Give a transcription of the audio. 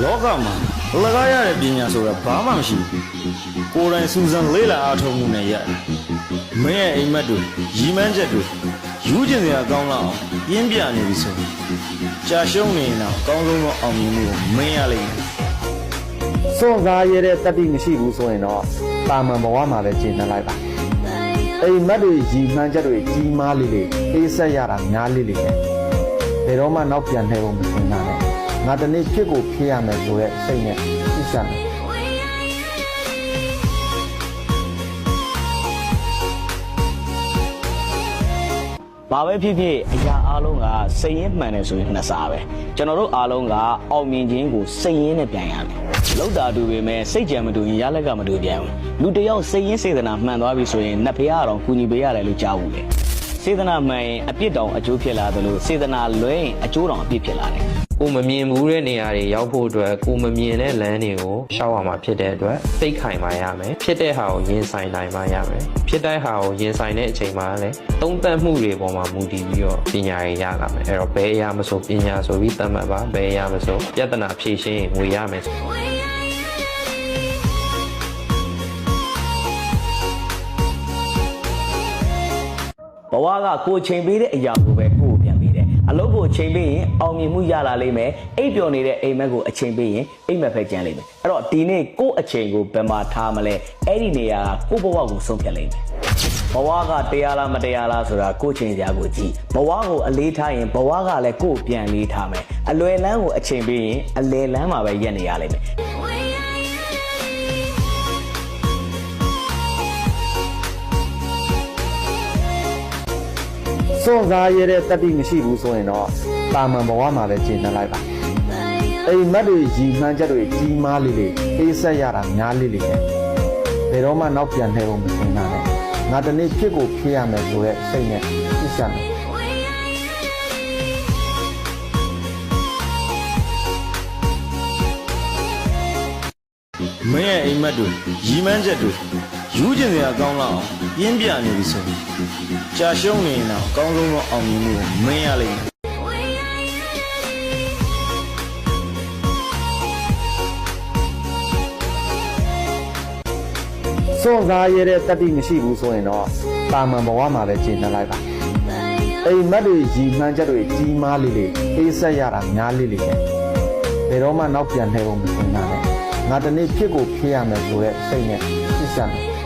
လောကမှာလကားရတဲ့ပညာဆိုတာဘာမှမရှိဘူးကိုယ်တိုင်စူးစမ်းလေးလာအားထုတ်မှုနဲ့ရတယ်မင်းရဲ့အိမ်မက်တို့ရီမန်းချက်တို့ယူကျင်စရာကောင်းလောက်ပြင်းပြနေပြီဆိုကြာရှုံးနေတော့အကောင်းဆုံးသောအောင်မြင်မှုကိုမင်းရလိမ့်မယ်စွန့်စားရတဲ့တတိမရှိဘူးဆိုရင်တော့တာမန်ဘဝမှာပဲကျင့်နေလိုက်ပါအိမ်မက်တွေရီမှန်းချက်တွေကြီးမားလေးလေးအေးဆက်ရတာများလေးလေးပဲဘယ်တော့မှနောက်ပြန်နေဖို့မစဉ်းစားနဲ့ငါတနေ့ဖြစ်ကိုဖြစ်ရမယ်ဆိုတဲ့စိတ်နဲ့သိစမ်းဘာပဲဖြစ်ဖြစ်အရာအားလုံးကစိတ်ရင်းမှန်တယ်ဆိုရင်နှစ်စားပဲကျွန်တော်တို့အားလုံးကအောင်မြင်ခြင်းကိုစိတ်ရင်းနဲ့ပြန်ရမယ်လောက်တာတူပေမဲ့စိတ်ကြံမတူရင်ရလက်ကမတူပြန်ဘူးလူတယောက်စိတ်ရင်းစေတနာမှန်သွားပြီဆိုရင်နှစ်ဖရားတော်ကူညီပေးရတယ်လို့ကြားဘူးလေစေတနာမှန်ရင်အပြစ်တောင်အကျိုးဖြစ်လာတယ်လို့စေတနာလွဲရင်အကျိုးတောင်အပြစ်ဖြစ်လာတယ်ကိုမမြင်ဘူးတဲ့နေရာတွေရောက်ဖို့အတွက်ကိုမမြင်တဲ့လမ်းတွေကိုရှောက်ရမှာဖြစ်တဲ့အတွက်စိတ်ခိုင်ပါရမယ်ဖြစ်တဲ့ဟာကိုရင်ဆိုင်နိုင်ပါရမယ်ဖြစ်တဲ့ဟာကိုရင်ဆိုင်တဲ့အချိန်မှာလည်းသုံးသပ်မှုတွေပေါ်မှာမူတည်ပြီးတော့ပညာရရလာမယ်အဲ့တော့ဘယ်အရာမဆိုပညာဆိုပြီးသတ်မှတ်ပါဘယ်အရာမဆိုပြဿနာဖြေရှင်းရင်ငွေရမယ်ဘဝကကိုချိန်ပေးတဲ့အရာကိုပဲကိုယ်ပြန်ပေးတယ်အလုပ်ကိုချိန်ပေးရင်အောင်မြင်မှုရလာလိမ့်မယ်အိပ်ပျော်နေတဲ့အိမ်မက်ကိုအချိန်ပေးရင်အိမ်မက်ပဲကျန်လိမ့်မယ်အဲ့တော့ဒီနေ့ကိုယ့်အချိန်ကိုဘယ်မှာထားမလဲအဲ့ဒီနေရာကကိုယ့်ဘဝကိုဆုံးဖြတ်လိမ့်မယ်ဘဝကတရားလားမတရားလားဆိုတာကိုယ့်ချိန်စရာကိုကြည့်ဘဝကိုအလေးထားရင်ဘဝကလည်းကိုယ့်ပြန်လေးထားမယ်အလွယ်လန်းကိုအချိန်ပေးရင်အလယ်လန်းမှာပဲရက်နေရလိမ့်မယ်စွန့်စားရတဲ့တတိမရှိဘူးဆိုရင်တော့တာမန်ဘဝမှာပဲကျင့်နေလိုက်ပါအိမ်မက်တွေရီမှန်းချက်တွေကြီးမားလေးလေးအေးဆက်ရတာများလေးလေးပဲဘယ်တော့မှနောက်ပြန်နေဖို့မစဉ်းစားနဲ့ငါတနေ့ဖြစ်ကိုဖြစ်ရမယ်ဆိုတဲ့စိတ်နဲ့သိစမ်းမင်းရဲ့အိမ်မက်တို့ရီမန်းချက်တို့ယူကျင်စရာကောင်းလောက်ပြင်းပြနေပြီဆိုကြာရှုံးနေတော့အကောင်းဆုံးသောအောင်မြင်မှုကိုမင်းရလိမ့်မယ်စွန့်စားရတဲ့တတိမရှိဘူးဆိုရင်တော့တာမန်ဘဝမှာပဲကျင့်နေလိုက်ပါအိမ်မက်တွေရီမှန်းချက်တွေကြီးမားလေးလေးအေးဆက်ရတာများလေးလေးပဲဘယ်တော့မှနောက်ပြန်နေဖို့မစဉ်းစားနဲ့ငါတနေ့ဖြစ်ကိုဖြစ်ရမယ်ဆိုတဲ့စိတ်နဲ့သိစမ်း